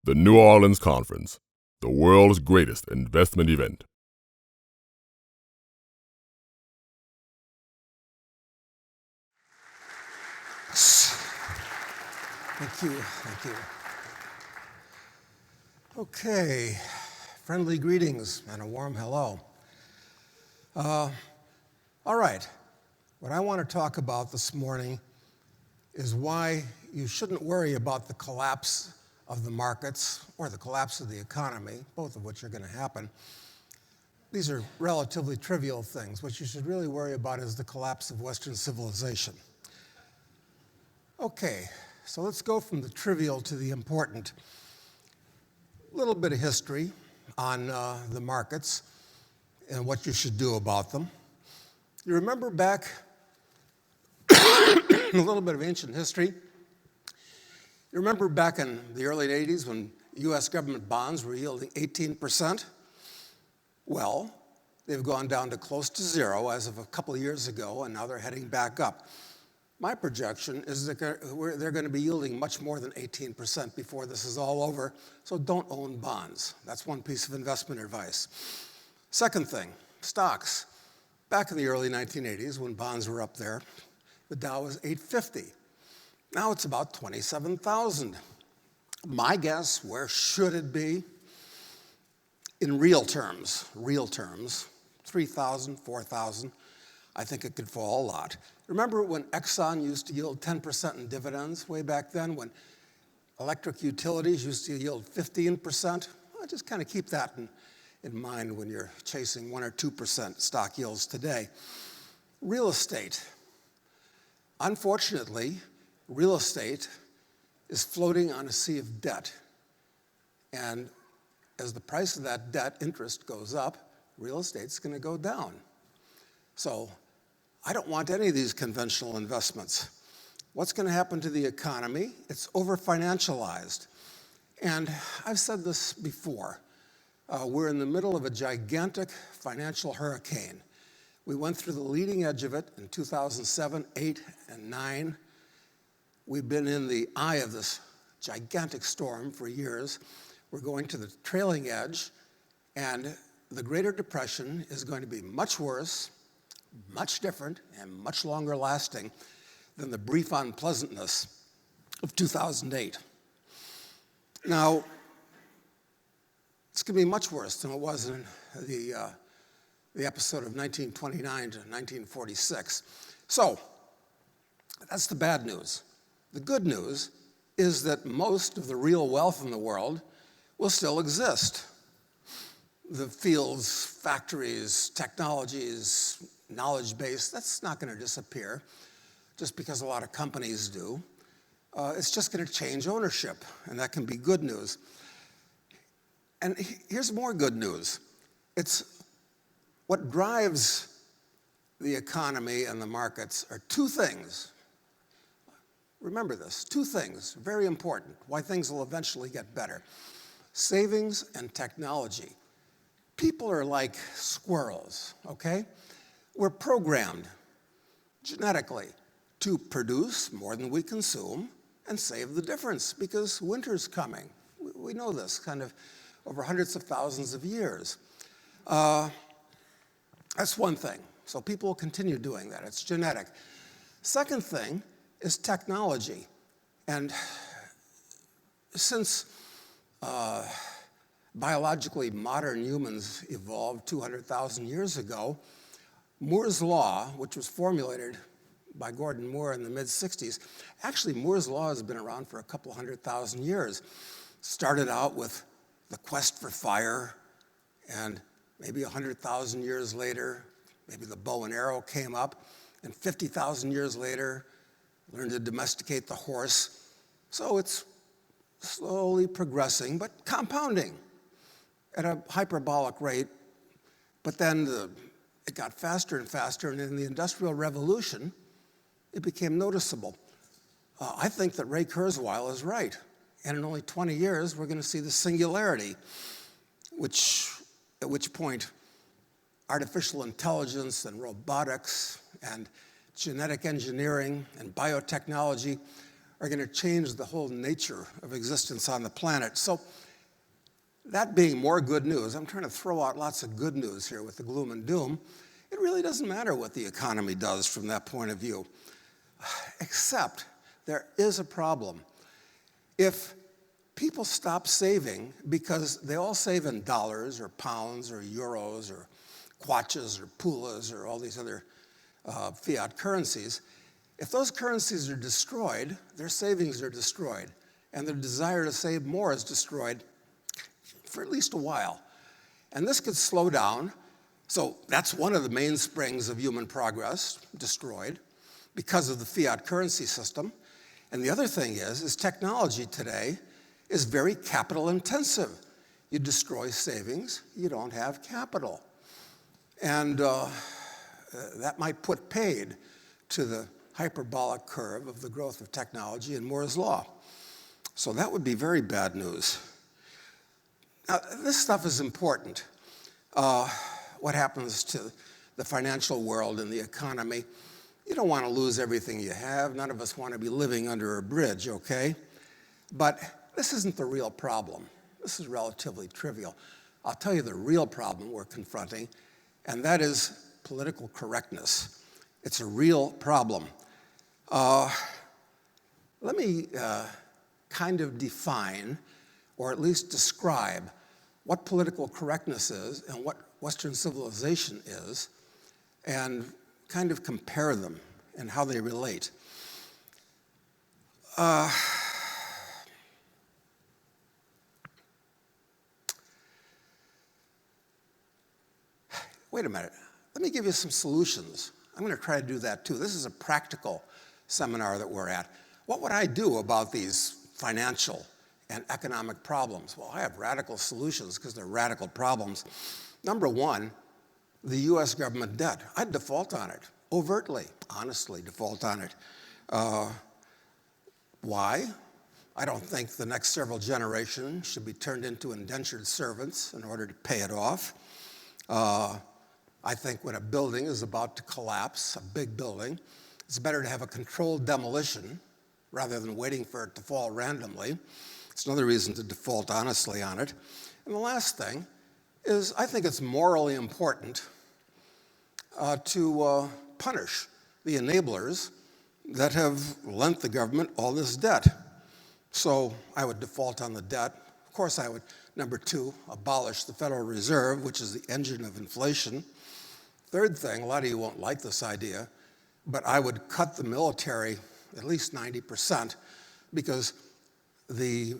The New Orleans Conference, the world's greatest investment event. Thank you. Okay, friendly greetings and a warm hello. All right, what I want to talk about this morning is why you shouldn't worry about the collapse of the markets or the collapse of the economy, both of which are going to happen. These are relatively trivial things. What you should really worry about is the collapse of Western civilization. Okay, so let's go from the trivial to the important. A little bit of history on the markets and what you should do about them. You remember back, a little bit of ancient history. You remember back in the early 80s when US government bonds were yielding 18%? Well, they've gone down to close to zero as of a couple of years ago, and now they're heading back up. My projection is that they're going to be yielding much more than 18% before this is all over, so don't own bonds. That's one piece of investment advice. Second thing, stocks. Back in the early 1980s, when bonds were up there, the Dow was 850. Now it's about 27,000. My guess, where should it be? In real terms, 3,000, 4,000. I think it could fall a lot. Remember when Exxon used to yield 10% in dividends way back then, when electric utilities used to yield 15%? Well, just kind of keep that in mind when you're chasing 1 or 2% stock yields today. Real estate. Unfortunately, real estate is floating on a sea of debt. And as the price of that debt interest goes up, real estate's going to go down. So I don't want any of these conventional investments. What's going to happen to the economy? It's over-financialized. And I've said this before. We're in the middle of a gigantic financial hurricane. We went through the leading edge of it in 2007, 8, and 9. We've been in the eye of this gigantic storm for years. We're going to the trailing edge, and the Greater Depression is going to be much worse, much different, and much longer lasting than the brief unpleasantness of 2008. Now, it's going to be much worse than it was in the episode of 1929 to 1946. So, that's the bad news. The good news is that most of the real wealth in the world will still exist. The fields, factories, technologies, knowledge base, that's not going to disappear just because a lot of companies do. It's just going to change ownership, and that can be good news. And here's more good news. It's what drives the economy and the markets are two things. Remember this, two things, very important, why things will eventually get better. Savings and technology. People are like squirrels, okay? We're programmed genetically to produce more than we consume and save the difference because winter's coming. We know this kind of over hundreds of thousands of years. That's one thing. So people will continue doing that. It's genetic. Second thing is technology. And since biologically modern humans evolved 200,000 years ago, Moore's Law, which was formulated by Gordon Moore in the mid-60s, actually Moore's Law has been around for a couple 100,000 years. Started out with the quest for fire, and maybe 100,000 years later, maybe the bow and arrow came up, and 50,000 years later, learned to domesticate the horse. So it's slowly progressing, but compounding at a hyperbolic rate. But then it got faster and faster, and in the Industrial Revolution, it became noticeable. I think that Ray Kurzweil is right. And in only 20 years, we're going to see the singularity, at which point artificial intelligence and robotics and genetic engineering and biotechnology are going to change the whole nature of existence on the planet. So that being more good news, I'm trying to throw out lots of good news here with the gloom and doom. It really doesn't matter what the economy does from that point of view, except there is a problem. If people stop saving because they all save in dollars or pounds or euros or kwaches or pulas or all these other fiat currencies, if those currencies are destroyed, their savings are destroyed, and their desire to save more is destroyed for at least a while. And this could slow down. So that's one of the mainsprings of human progress, destroyed, because of the fiat currency system. And the other thing is technology today is very capital intensive. You destroy savings, you don't have capital. And that might put paid to the hyperbolic curve of the growth of technology and Moore's law. So that would be very bad news. Now, this stuff is important. What happens to the financial world and the economy? You don't want to lose everything you have. None of us want to be living under a bridge, okay? But this isn't the real problem. This is relatively trivial. I'll tell you the real problem we're confronting, and that is political correctness. It's a real problem. Let me kind of define, or at least describe, what political correctness is and what Western civilization is, and kind of compare them and how they relate. Wait a minute. Let me give you some solutions. I'm going to try to do that too. This is a practical seminar that we're at. What would I do about these financial and economic problems? Well, I have radical solutions because they're radical problems. Number one, the US government debt. I'd default on it, overtly, honestly default on it. Why? I don't think the next several generations should be turned into indentured servants in order to pay it off. I think when a building is about to collapse, a big building, it's better to have a controlled demolition rather than waiting for it to fall randomly. It's another reason to default honestly on it. And the last thing is I think it's morally important to punish the enablers that have lent the government all this debt. So I would default on the debt. Of course, I would, number two, abolish the Federal Reserve, which is the engine of inflation. Third thing, a lot of you won't like this idea, but I would cut the military at least 90%, because the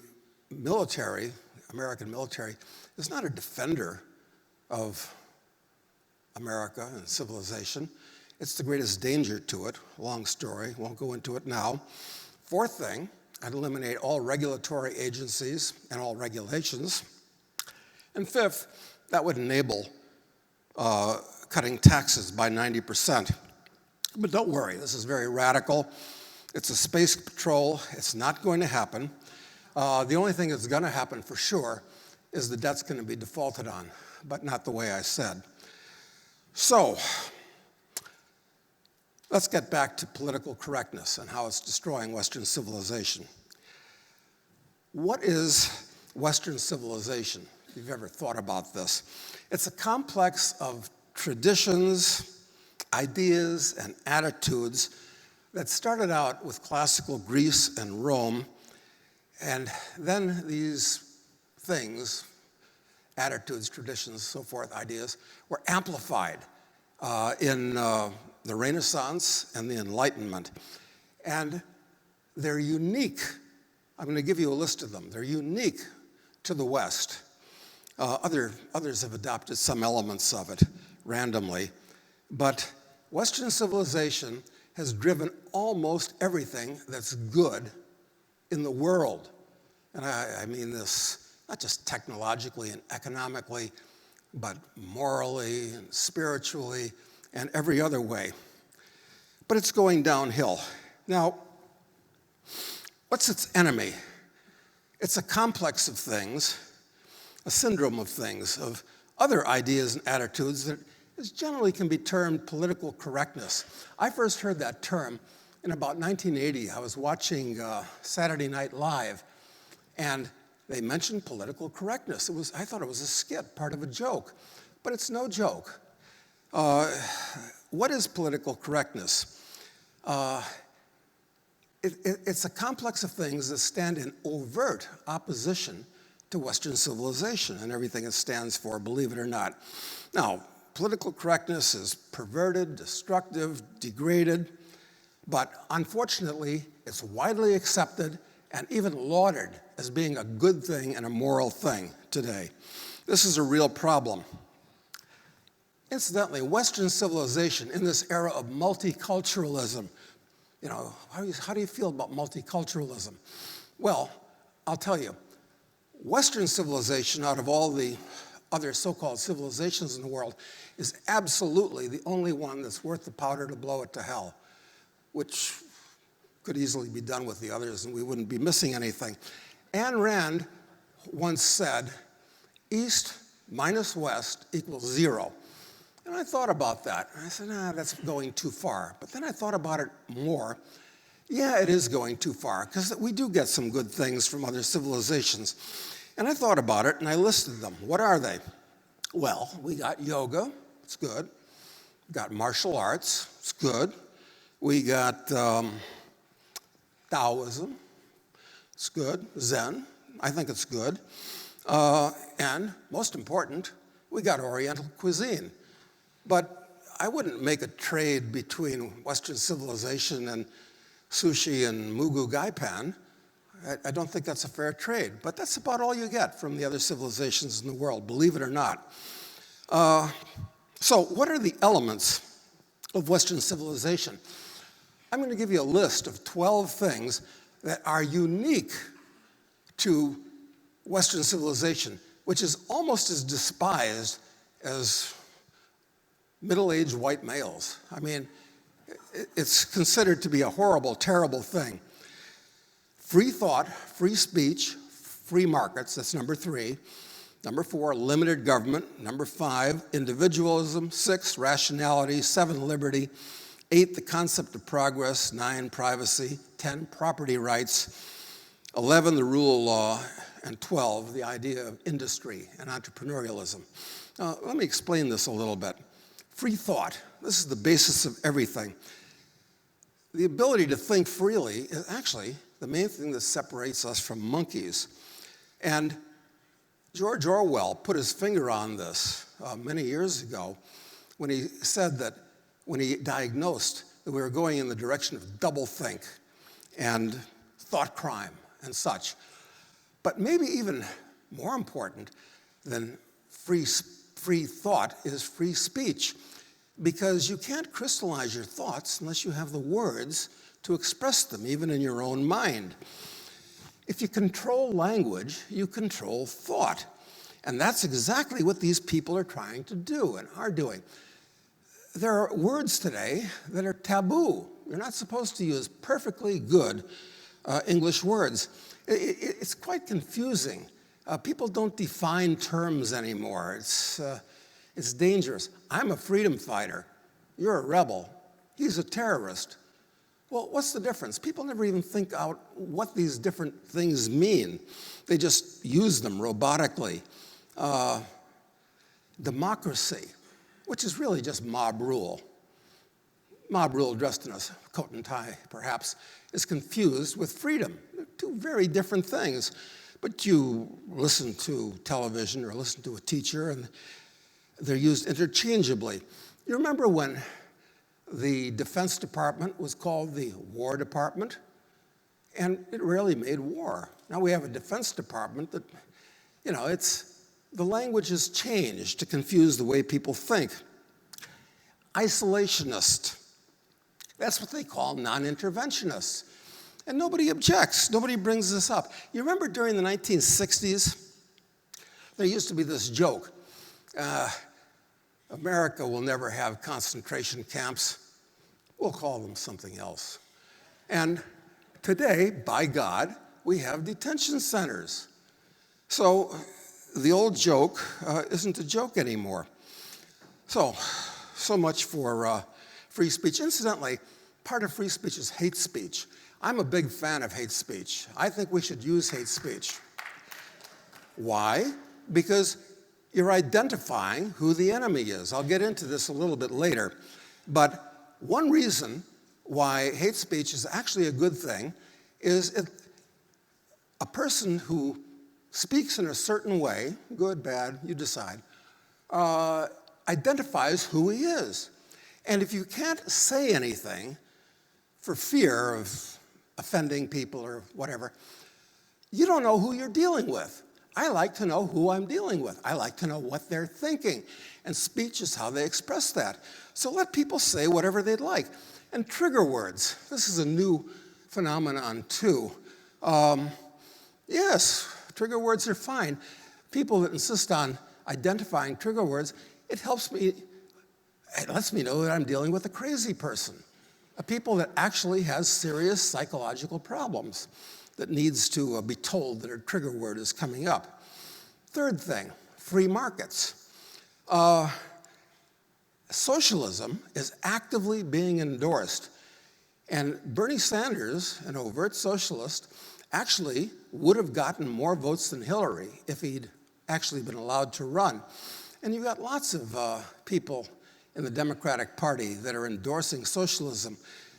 military, American military, is not a defender of America and civilization. It's the greatest danger to it. Long story, won't go into it now. Fourth thing, I'd eliminate all regulatory agencies and all regulations. And fifth, that would enable cutting taxes by 90%. But don't worry, this is very radical. It's a space patrol. It's not going to happen. The only thing that's going to happen for sure is the debt's going to be defaulted on, but not the way I said. So let's get back to political correctness and how it's destroying Western civilization. What is Western civilization, if you've ever thought about this? It's a complex of traditions, ideas, and attitudes that started out with classical Greece and Rome, and then these things, attitudes, traditions, so forth, ideas, were amplified in the Renaissance and the Enlightenment. And they're unique. I'm going to give you a list of them. They're unique to the West. Others have adopted some elements of it randomly. But Western civilization has driven almost everything that's good in the world. And I mean this not just technologically and economically, but morally and spiritually and every other way. But it's going downhill. Now, what's its enemy? It's a complex of things, a syndrome of things, of other ideas and attitudes that generally can be termed political correctness. I first heard that term In about 1980, I was watching Saturday Night Live, and they mentioned political correctness. I thought it was a skit, part of a joke, but it's no joke. What is political correctness? It's a complex of things that stand in overt opposition to Western civilization and everything it stands for, believe it or not. Now, political correctness is perverted, destructive, degraded, but unfortunately, it's widely accepted and even lauded as being a good thing and a moral thing today. This is a real problem. Incidentally, Western civilization in this era of multiculturalism, how do you feel about multiculturalism? Well, I'll tell you, Western civilization, out of all the other so-called civilizations in the world, is absolutely the only one that's worth the powder to blow it to hell, which could easily be done with the others and we wouldn't be missing anything. Ayn Rand once said, East minus West equals 0. And I thought about that. I said, that's going too far. But then I thought about it more. Yeah, it is going too far, because we do get some good things from other civilizations. And I thought about it, and I listed them. What are they? Well, we got yoga. It's good. We got martial arts. It's good. We got Taoism. It's good. Zen. I think it's good. And most important, we got Oriental cuisine. But I wouldn't make a trade between Western civilization and sushi and mugu gai pan. I don't think that's a fair trade. But that's about all you get from the other civilizations in the world, believe it or not. So what are the elements of Western civilization? I'm going to give you a list of 12 things that are unique to Western civilization, which is almost as despised as middle-aged white males. I mean, it's considered to be a horrible, terrible thing. Free thought, free speech, free markets, that's number 3. Number 4, limited government. Number 5, individualism. 6, rationality. 7, liberty. 8, the concept of progress. 9, privacy. 10, property rights. 11, the rule of law. And 12, the idea of industry and entrepreneurialism. Now, let me explain this a little bit. Free thought, this is the basis of everything. The ability to think freely is actually the main thing that separates us from monkeys. And George Orwell put his finger on this many years ago when he said that, when he diagnosed that we were going in the direction of doublethink and thought crime and such. But maybe even more important than free thought is free speech, because you can't crystallize your thoughts unless you have the words to express them, even in your own mind. If you control language, you control thought. And that's exactly what these people are trying to do and are doing. There are words today that are taboo. You're not supposed to use perfectly good English words. It's quite confusing. People don't define terms anymore. It's dangerous. I'm a freedom fighter. You're a rebel. He's a terrorist. Well, what's the difference? People never even think out what these different things mean. They just use them robotically. Democracy, which is really just mob rule. Mob rule dressed in a coat and tie, perhaps, is confused with freedom. They're two very different things. But you listen to television or listen to a teacher, and they're used interchangeably. You remember when the Defense Department was called the War Department? And it rarely made war. Now we have a Defense Department that, the language has changed to confuse the way people think. Isolationist. That's what they call non-interventionists. And nobody objects. Nobody brings this up. You remember during the 1960s, there used to be this joke. America will never have concentration camps. We'll call them something else. And today, by God, we have detention centers. So the old joke isn't a joke anymore. So much for free speech. Incidentally, part of free speech is hate speech. I'm a big fan of hate speech. I think we should use hate speech. Why? Because you're identifying who the enemy is. I'll get into this a little bit later. But one reason why hate speech is actually a good thing is a person who speaks in a certain way, good, bad, you decide, identifies who he is. And if you can't say anything for fear of offending people or whatever, you don't know who you're dealing with. I like to know who I'm dealing with. I like to know what they're thinking. And speech is how they express that. So let people say whatever they'd like. And trigger words. This is a new phenomenon, too. Yes, trigger words are fine. People that insist on identifying trigger words, it lets me know that I'm dealing with a crazy person. A people that actually has serious psychological problems that needs to be told that a trigger word is coming up. Third thing, free markets. Socialism is actively being endorsed. And Bernie Sanders, an overt socialist, actually would have gotten more votes than Hillary if he'd actually been allowed to run. And you've got lots of people in the Democratic Party that are endorsing socialism.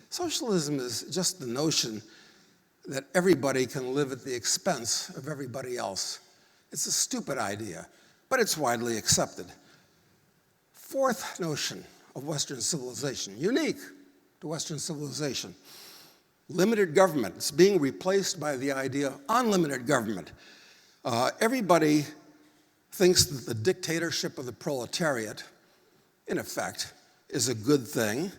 Socialism is just the notion that everybody can live at the expense of everybody else. It's a stupid idea, but it's widely accepted. Fourth notion of Western civilization, unique to Western civilization, limited government. It's being replaced by the idea of unlimited government. Everybody thinks that the dictatorship of the proletariat, in effect, is a good thing.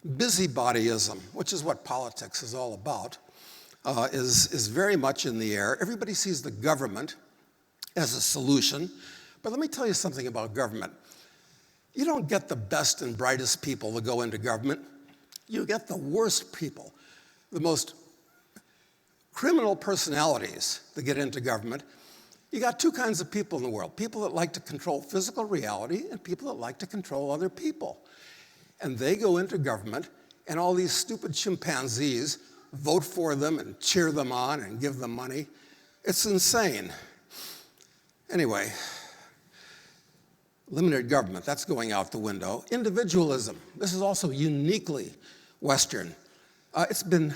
Busybodyism, which is what politics is all about, is very much in the air. Everybody sees the government as a solution. But let me tell you something about government. You don't get the best and brightest people to go into government. You get the worst people, the most criminal personalities that get into government. You got two kinds of people in the world, people that like to control physical reality and people that like to control other people. And they go into government, and all these stupid chimpanzees vote for them and cheer them on and give them money. It's insane. Anyway, limited government, that's going out the window. Individualism, this is also uniquely Western. It's been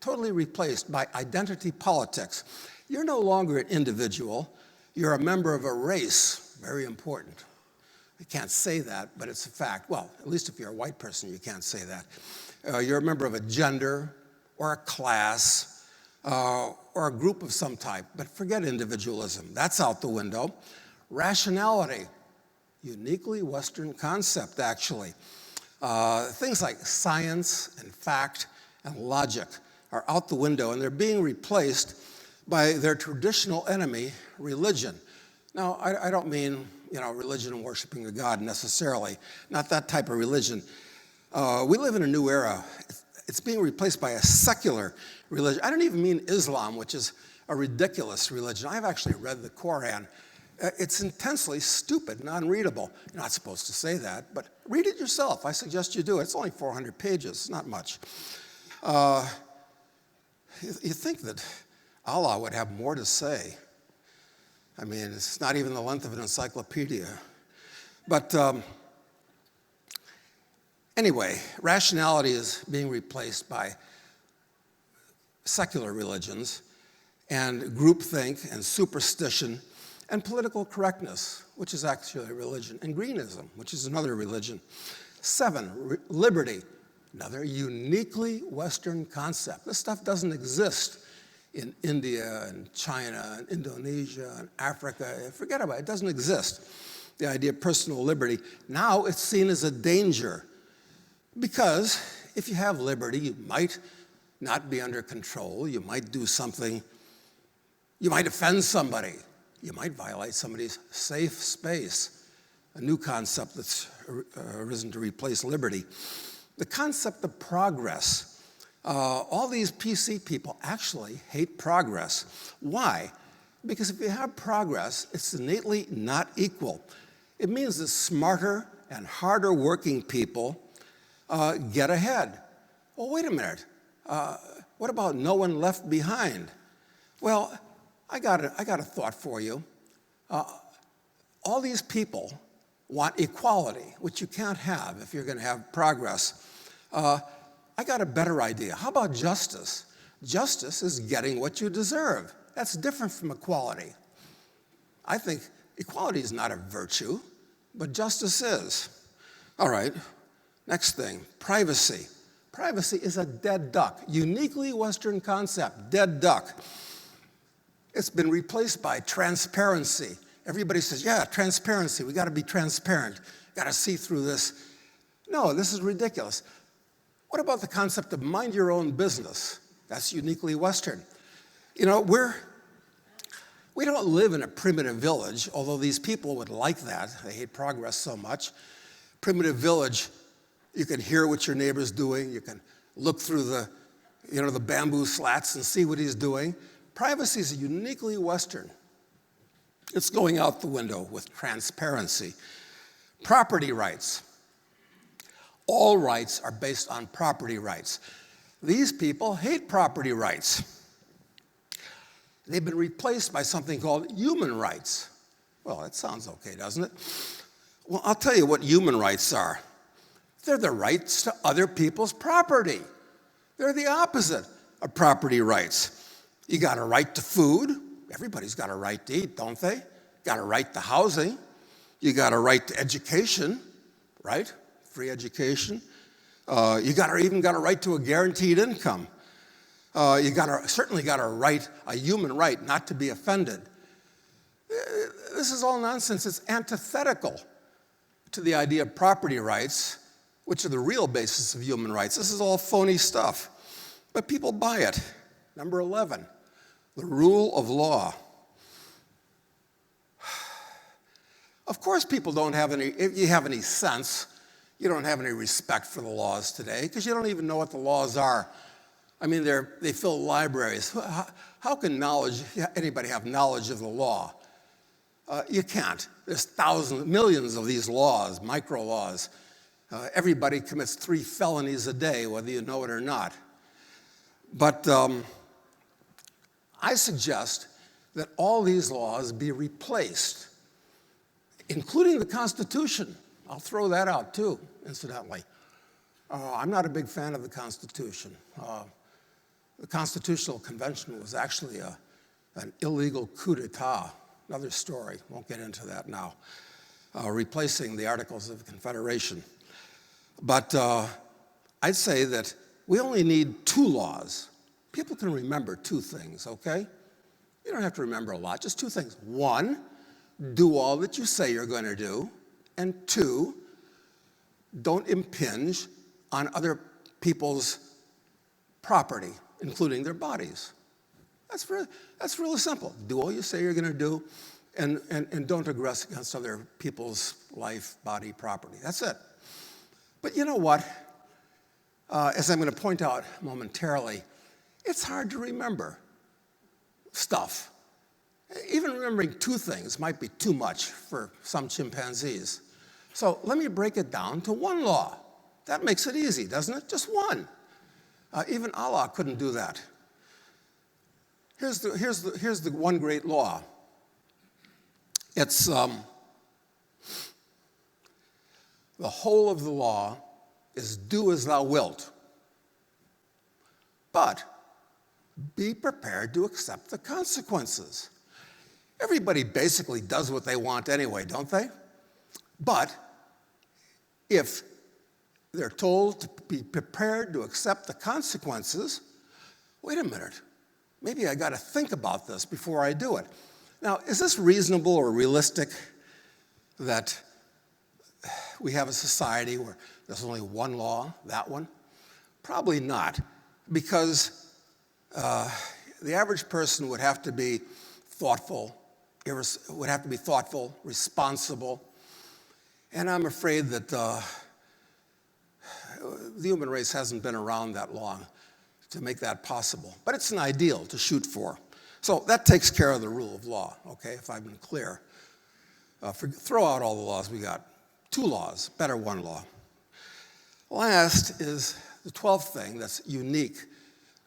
totally replaced by identity politics. You're no longer an individual, you're a member of a race, very important. You can't say that, but it's a fact. Well, at least if you're a white person, you can't say that. You're a member of a gender or a class or a group of some type, but forget individualism. That's out the window. Rationality, uniquely Western concept, actually. Things like science and fact and logic are out the window, and they're being replaced by their traditional enemy, religion. Now, I don't mean religion and worshiping a god necessarily, not that type of religion. We live in a new era. It's being replaced by a secular religion. I don't even mean Islam, which is a ridiculous religion. I've actually read the Quran. It's intensely stupid and unreadable. You're not supposed to say that, but read it yourself. I suggest you do it. It's only 400 pages, it's not much. You think that Allah would have more to say. I mean, it's not even the length of an encyclopedia. But anyway, rationality is being replaced by secular religions and groupthink and superstition and political correctness, which is actually a religion, and greenism, which is another religion. 7, liberty, another uniquely Western concept. This stuff doesn't exist in India and China and Indonesia and Africa. Forget about it, it doesn't exist. The idea of personal liberty. Now it's seen as a danger because if you have liberty, you might not be under control, you might do something, you might offend somebody, you might violate somebody's safe space, a new concept that's arisen to replace liberty. The concept of progress. All these PC people actually hate progress. Why? Because if you have progress, it's innately not equal. It means that smarter and harder working people get ahead. Well, wait a minute. What about no one left behind? Well, I got a thought for you. All these people want equality, which you can't have if you're going to have progress. I got a better idea. How about justice? Justice is getting what you deserve. That's different from equality. I think equality is not a virtue, but justice is. All right, next thing, privacy. Privacy is a dead duck, uniquely Western concept, dead duck. It's been replaced by transparency. Everybody says, yeah, transparency, we got to be transparent, got to see through this. No, this is ridiculous. What about the concept of mind your own business? That's uniquely Western. You know, we don't live in a primitive village, although these people would like that. They hate progress so much. Primitive village, you can hear what your neighbor's doing. You can look through the bamboo slats and see what he's doing. Privacy is uniquely Western. It's going out the window with transparency. Property rights. All rights are based on property rights. These people hate property rights. They've been replaced by something called human rights. Well, that sounds okay, doesn't it? Well, I'll tell you what human rights are. They're the rights to other people's property. They're the opposite of property rights. You got a right to food. Everybody's got a right to eat, don't they? Got a right to housing. You got a right to education, right? Free education. You even got a right to a guaranteed income. You certainly got a human right not to be offended. This is all nonsense. It's antithetical to the idea of property rights, which are the real basis of human rights. This is all phony stuff, but people buy it. Number 11, the rule of law. Of course people don't have any, if you have any sense, you don't have any respect for the laws today because you don't even know what the laws are. I mean, they fill libraries. How can anybody have knowledge of the law? You can't. There's thousands, millions of these laws, micro laws. Everybody commits 3 felonies a day, whether you know it or not. But I suggest that all these laws be replaced, including the Constitution. I'll throw that out too, incidentally. I'm not a big fan of the Constitution. The Constitutional Convention was actually an illegal coup d'etat. Another story, won't get into that now. Replacing the Articles of Confederation. But I'd say that we only need 2 laws. People can remember 2 things, okay? You don't have to remember a lot, just 2 things. 1, do all that you say you're going to do. And 2, don't impinge on other people's property, including their bodies. That's really simple. Do all you say you're going to do, and don't aggress against other people's life, body, property. That's it. But you know what? As I'm going to point out momentarily, it's hard to remember stuff. Even remembering 2 things might be too much for some chimpanzees. So let me break it down to 1 law. That makes it easy, doesn't it? Just 1. Even Allah couldn't do that. Here's the one great law. It's the whole of the law is do as thou wilt, but be prepared to accept the consequences. Everybody basically does what they want anyway, don't they? But if they're told to be prepared to accept the consequences, wait a minute, maybe I got to think about this before I do it. Now, is this reasonable or realistic that we have a society where there's only 1 law, that one? Probably not, because the average person would have to be thoughtful, responsible, and I'm afraid that the human race hasn't been around that long to make that possible. But it's an ideal to shoot for. So that takes care of the rule of law, okay, if I've been clear. Throw out all the laws we got. 2 laws, better 1 law. Last is the 12th thing that's unique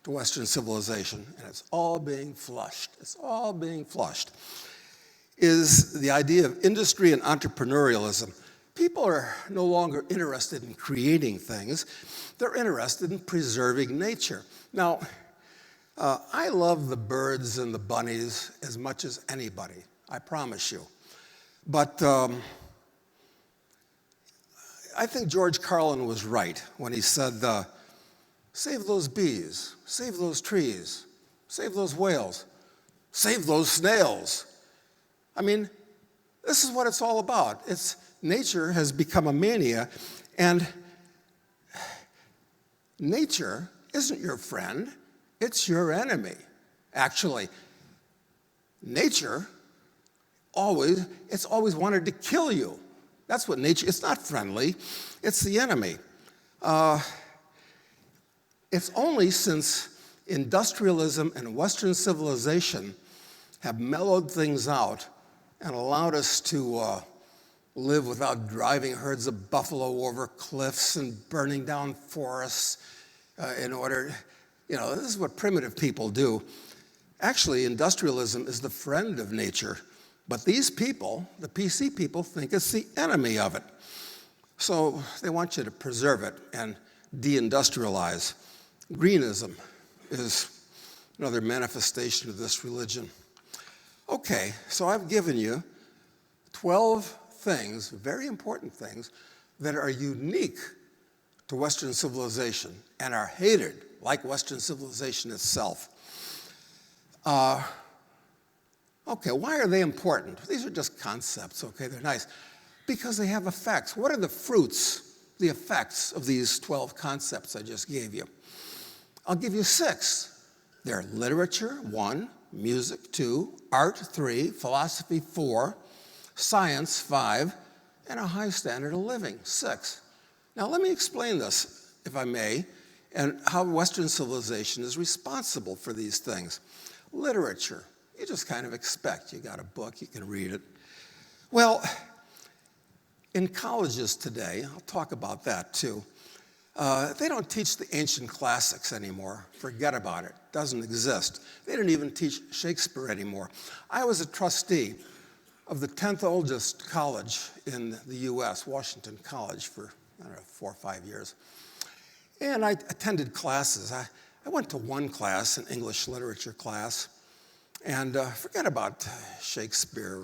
to Western civilization, and it's all being flushed. It's all being flushed, is the idea of industry and entrepreneurialism. People are no longer interested in creating things. They're interested in preserving nature. Now, I love the birds and the bunnies as much as anybody, I promise you. But I think George Carlin was right when he said, save those bees, save those trees, save those whales, save those snails. I mean, this is what it's all about. Nature has become a mania, and nature isn't your friend, it's your enemy, actually. Nature it's always wanted to kill you. That's what nature, it's not friendly, it's the enemy. It's only since industrialism and Western civilization have mellowed things out and allowed us to live without driving herds of buffalo over cliffs and burning down forests in order, this is what primitive people do. Actually, industrialism is the friend of nature, but these people, the PC people, think it's the enemy of it. So they want you to preserve it and deindustrialize. Greenism is another manifestation of this religion. Okay, so I've given you 12 things, very important things, that are unique to Western civilization and are hated like Western civilization itself. Okay, why are they important? These are just concepts, okay, they're nice. Because they have effects. What are the fruits, the effects of these 12 concepts I just gave you? I'll give you 6. They're literature, 1, music, 2, art, 3, philosophy, 4, science, 5, and a high standard of living, 6. Now let me explain this, if I may, and how Western civilization is responsible for these things. Literature, you just kind of expect. You got a book, you can read it. Well, in colleges today, I'll talk about that too, they don't teach the ancient classics anymore. Forget about it. Doesn't exist. They don't even teach Shakespeare anymore. I was a trustee of the 10th oldest college in the US, Washington College, for, 4 or 5 years. And I attended classes. I went to one class, an English literature class, and forget about Shakespeare.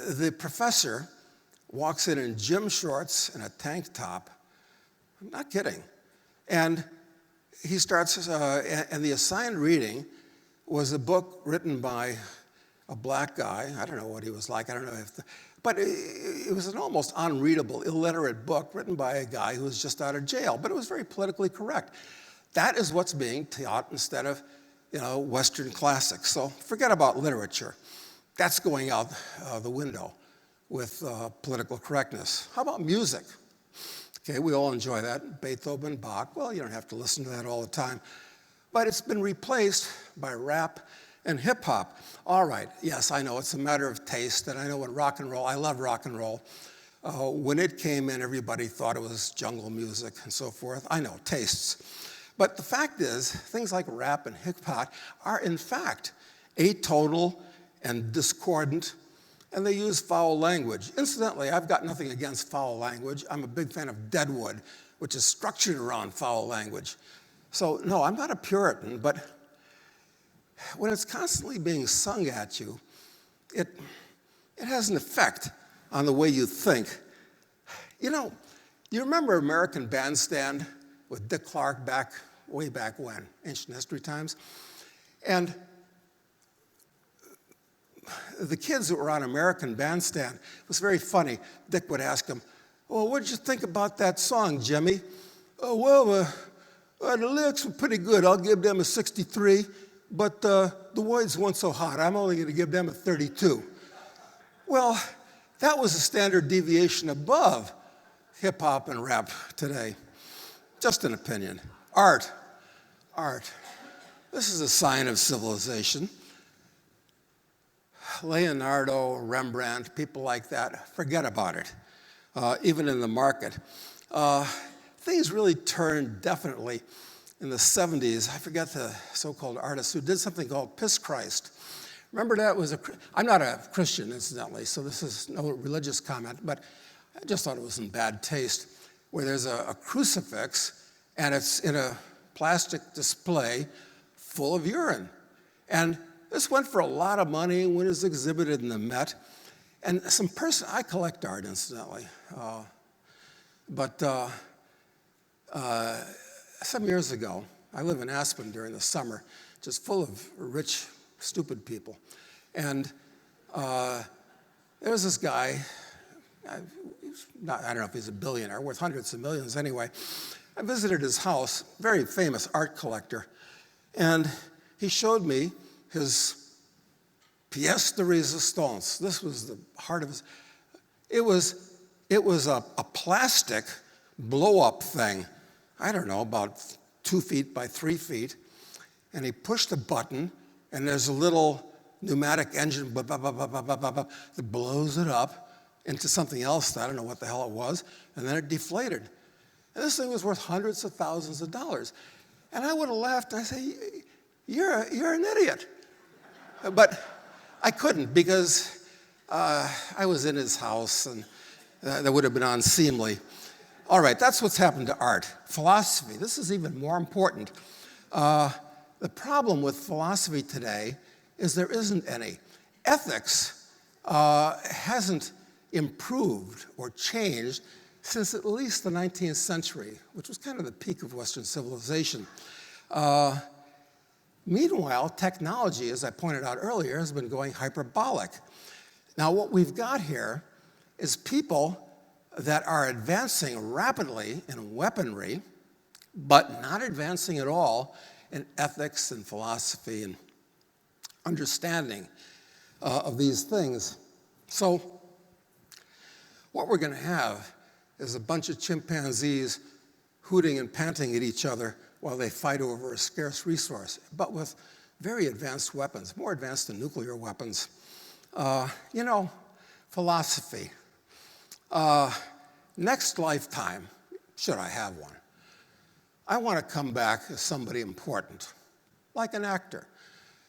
The professor walks in gym shorts and a tank top. I'm not kidding. And he starts, and the assigned reading was a book written by a black guy. I don't know what he was like. I don't know but it was an almost unreadable, illiterate book written by a guy who was just out of jail. But it was very politically correct. That is what's being taught instead of, Western classics. So forget about literature. That's going out the window with political correctness. How about music? Okay, we all enjoy that. Beethoven, Bach. Well, you don't have to listen to that all the time. But it's been replaced by rap and hip hop. All right, yes, I know it's a matter of taste, and I know what rock and roll, I love rock and roll. When it came in, everybody thought it was jungle music and so forth. I know, tastes. But the fact is, things like rap and hip hop are in fact atonal and discordant, and they use foul language. Incidentally, I've got nothing against foul language. I'm a big fan of Deadwood, which is structured around foul language. So no, I'm not a Puritan, but when it's constantly being sung at you, it has an effect on the way you think. You remember American Bandstand with Dick Clark way back when, ancient history times? And the kids that were on American Bandstand, it was very funny. Dick would ask them, "Oh, what did you think about that song, Jimmy?" "Oh, well, the lyrics were pretty good. I'll give them a 63, but the words weren't so hot. I'm only going to give them a 32. Well, that was a standard deviation above hip hop and rap today. Just an opinion. Art. This is a sign of civilization. Leonardo, Rembrandt, people like that, forget about it, even in the market. Things really turned definitely in the 70s. I forget the so-called artist who did something called Piss Christ. Remember that was I'm not a Christian, incidentally, so this is no religious comment, but I just thought it was in bad taste, where there's a crucifix and it's in a plastic display full of urine. And this went for a lot of money when it was exhibited in the Met. And I collect art, incidentally. But some years ago, I live in Aspen during the summer, just full of rich, stupid people. And there was this guy, I don't know if he's a billionaire, worth hundreds of millions anyway. I visited his house, very famous art collector, and he showed me his pièce de résistance. This was the heart of his. It was a plastic blow-up thing, I don't know, about 2 feet by 3 feet, and he pushed a button, and there's a little pneumatic engine that blows it up into something else, I don't know what the hell it was, and then it deflated. And this thing was worth hundreds of thousands of dollars. And I would have laughed, and I say, you're an idiot. But I couldn't, because I was in his house, and that would have been unseemly. All right, that's what's happened to art. Philosophy, this is even more important. The problem with philosophy today is there isn't any. Ethics hasn't improved or changed since at least the 19th century, which was kind of the peak of Western civilization. Meanwhile, technology, as I pointed out earlier, has been going hyperbolic. Now, what we've got here is people that are advancing rapidly in weaponry, but not advancing at all in ethics and philosophy and understanding of these things. So what we're going to have is a bunch of chimpanzees hooting and panting at each other while they fight over a scarce resource, but with very advanced weapons, more advanced than nuclear weapons. Philosophy. Next lifetime, should I have one, I want to come back as somebody important, like an actor.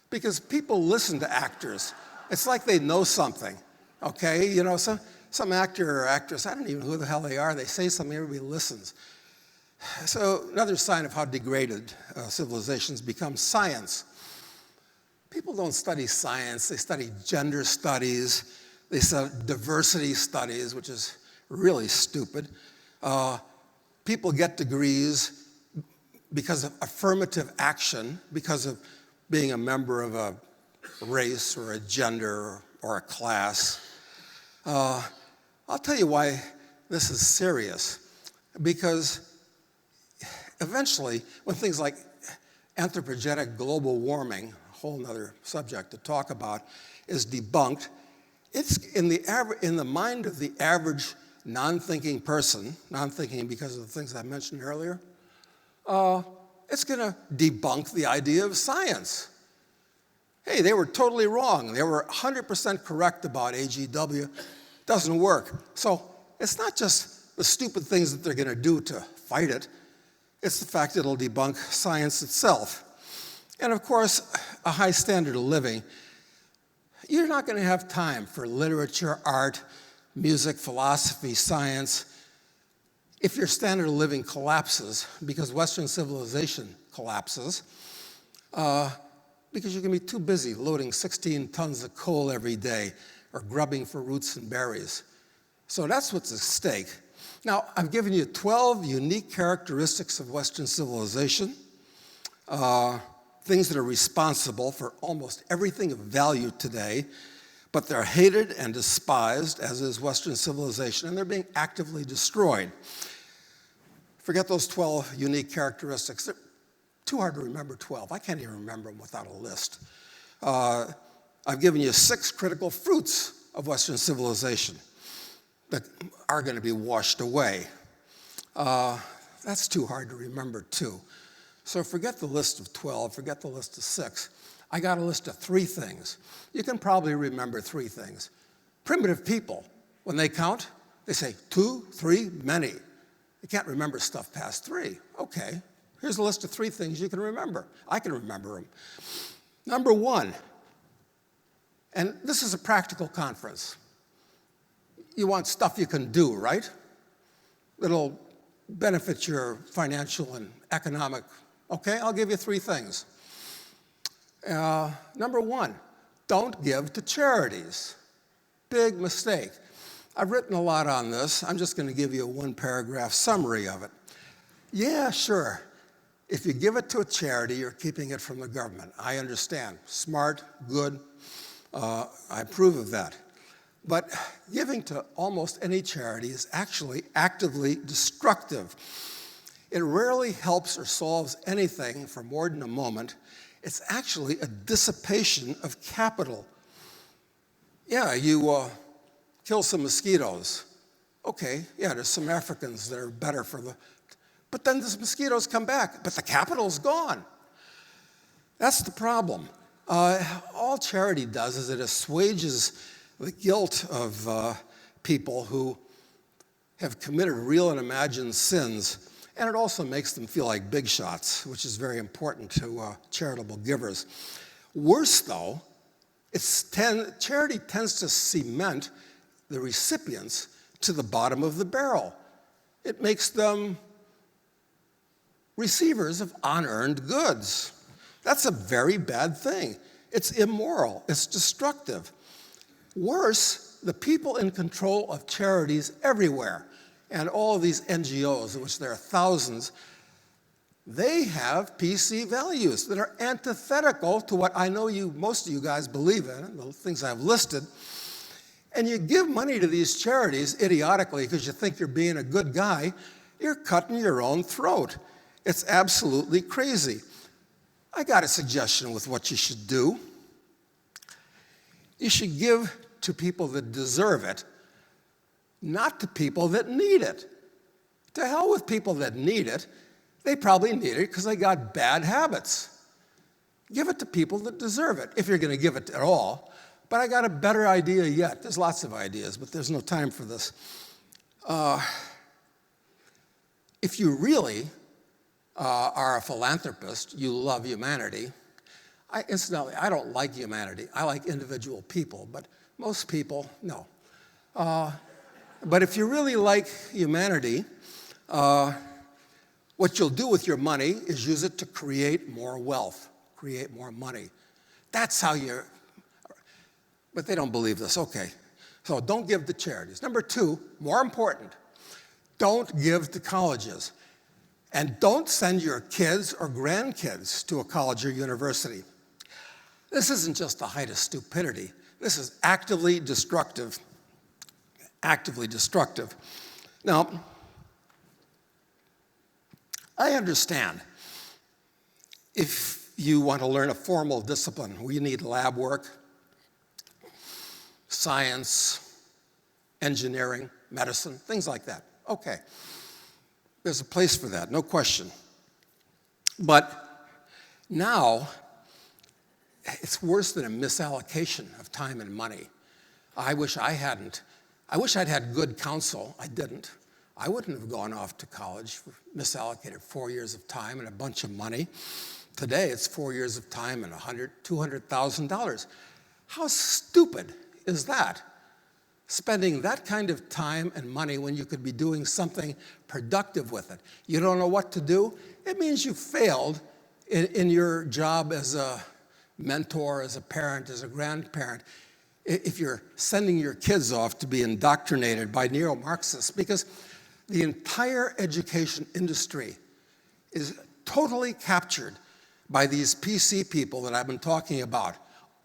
Because people listen to actors. It's like they know something, okay? Some actor or actress, I don't even know who the hell they are, they say something, everybody listens. So another sign of how degraded civilizations become, science. People don't study science, they study gender studies, they study diversity studies, which is really stupid. People get degrees because of affirmative action, because of being a member of a race or a gender or a class. I'll tell you why this is serious. Because eventually, when things like anthropogenic global warming, a whole other subject to talk about, is debunked, it's in the mind of the average non-thinking person, non-thinking because of the things I mentioned earlier, it's going to debunk the idea of science. Hey, they were totally wrong. They were 100% correct about AGW. Doesn't work. So it's not just the stupid things that they're going to do to fight it. It's the fact that it'll debunk science itself. And of course, a high standard of living. You're not going to have time for literature, art, music, philosophy, science, if your standard of living collapses, because Western civilization collapses, because you can be too busy loading 16 tons of coal every day or grubbing for roots and berries. So that's what's at stake. Now, I've given you 12 unique characteristics of Western civilization, things that are responsible for almost everything of value today, but they're hated and despised, as is Western civilization, and they're being actively destroyed. Forget those 12 unique characteristics. They're too hard to remember 12. I can't even remember them without a list. I've given you 6 critical fruits of Western civilization that are going to be washed away. That's too hard to remember, too. So forget the list of 12, forget the list of 6. I got a list of 3 things. You can probably remember 3 things. Primitive people, when they count, they say 2, 3, many. You can't remember stuff past 3. Okay, here's a list of 3 things you can remember. I can remember them. Number 1, and this is a practical conference. You want stuff you can do, right? That'll benefit your financial and economic. Okay, I'll give you 3 things. Number 1, don't give to charities. Big mistake. I've written a lot on this. I'm just going to give you a 1-paragraph summary of it. Yeah, sure. If you give it to a charity, you're keeping it from the government. I understand. Smart, good. I approve of that. But giving to almost any charity is actually actively destructive. It rarely helps or solves anything for more than a moment. It's actually a dissipation of capital. Yeah, you kill some mosquitoes. Okay, yeah, there's some Africans that are better for the, but then the mosquitoes come back, but the capital's gone. That's the problem. All charity does is it assuages the guilt of people who have committed real and imagined sins, and it also makes them feel like big shots, which is very important to charitable givers. Worse, though, charity tends to cement the recipients to the bottom of the barrel. It makes them receivers of unearned goods. That's a very bad thing. It's immoral. It's destructive. Worse, the people in control of charities everywhere, and all of these NGOs, of which there are thousands, they have PC values that are antithetical to what I know most of you guys believe in, the things I've listed. And you give money to these charities idiotically because you think you're being a good guy, you're cutting your own throat. It's absolutely crazy. I got a suggestion with what you should do. You should give to people that deserve it, not to people that need it. To hell with people that need it. They probably need it because they got bad habits. Give it to people that deserve it, if you're going to give it at all. But I got a better idea yet. There's lots of ideas, but there's no time for this. If you really are a philanthropist, you love humanity. Incidentally, I don't like humanity. I like individual people, but most people, no. But if you really like humanity, what you'll do with your money is use it to create more wealth, create more money. That's how you're, but they don't believe this. Okay, so don't give to charities. Number 2, more important, don't give to colleges. And don't send your kids or grandkids to a college or university. This isn't just the height of stupidity. This is actively destructive. Actively destructive. Now, I understand if you want to learn a formal discipline where you need lab work, science, engineering, medicine, things like that. Okay. There's a place for that, no question. But now, it's worse than a misallocation of time and money. I wish I'd had good counsel. I didn't. I wouldn't have gone off to college, misallocated 4 years of time and a bunch of money. Today, it's 4 years of time and $200,000. How stupid is that? Spending that kind of time and money when you could be doing something productive with it. You don't know what to do? It means you failed in your job as a mentor, as a parent, as a grandparent, if you're sending your kids off to be indoctrinated by neo-Marxists, because the entire education industry is totally captured by these PC people that I've been talking about,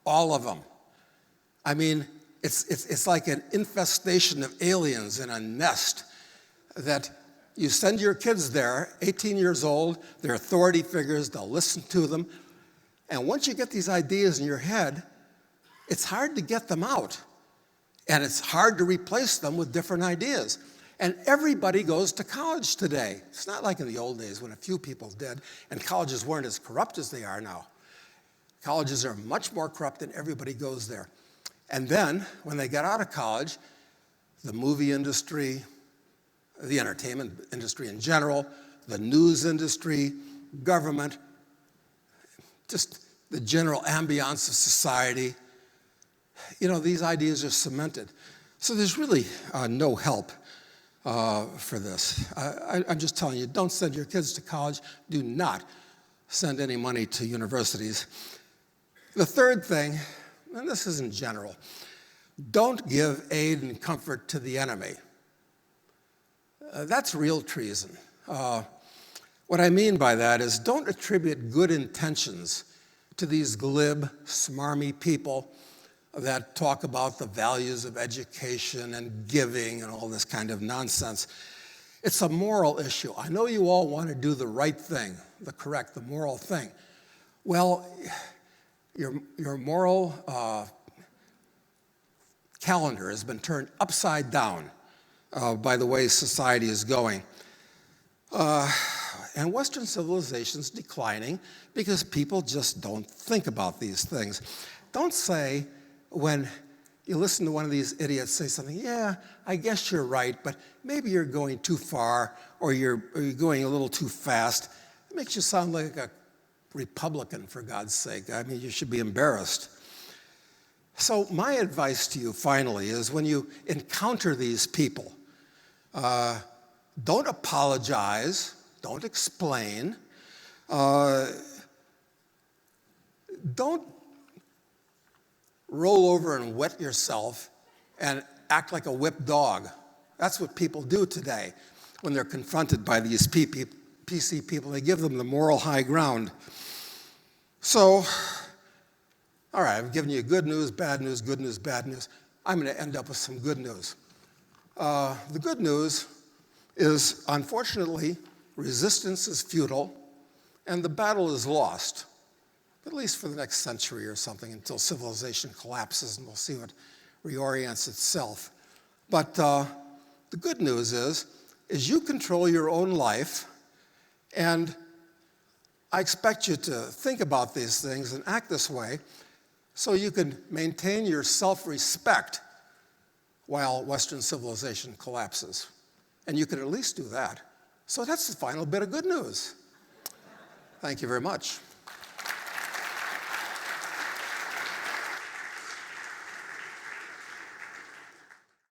all of them. I mean, it's like an infestation of aliens in a nest that you send your kids there, 18 years old, they're authority figures, they'll listen to them. And once you get these ideas in your head, it's hard to get them out. And it's hard to replace them with different ideas. And everybody goes to college today. It's not like in the old days when a few people did, and colleges weren't as corrupt as they are now. Colleges are much more corrupt and everybody goes there. And then, when they get out of college, the movie industry, the entertainment industry in general, the news industry, government, just the general ambiance of society. You know, these ideas are cemented. So there's really no help for this. I'm just telling you, don't send your kids to college. Do not send any money to universities. The third thing, and this is in general, don't give aid and comfort to the enemy. That's real treason. What I mean by that is don't attribute good intentions to these glib, smarmy people that talk about the values of education and giving and all this kind of nonsense. It's a moral issue. I know you all want to do the right thing, the moral thing. Well, your moral calendar has been turned upside down by the way society is going. And Western civilization's declining because people just don't think about these things. Don't say, when you listen to one of these idiots say something, yeah, I guess you're right, but maybe you're going too far or you're going a little too fast. It makes you sound like a Republican, for God's sake. I mean, you should be embarrassed. So my advice to you, finally, is when you encounter these people, don't apologize, don't explain, don't roll over and wet yourself and act like a whipped dog. That's what people do today when they're confronted by these PC people. They give them the moral high ground. So, all right, I've given you good news, bad news, good news, bad news. I'm going to end up with some good news. The good news is, unfortunately, resistance is futile and the battle is lost, at least for the next century or something, until civilization collapses and we'll see what reorients itself. But the good news is you control your own life, and I expect you to think about these things and act this way so you can maintain your self-respect while Western civilization collapses. And you can at least do that. So that's the final bit of good news. Thank you very much.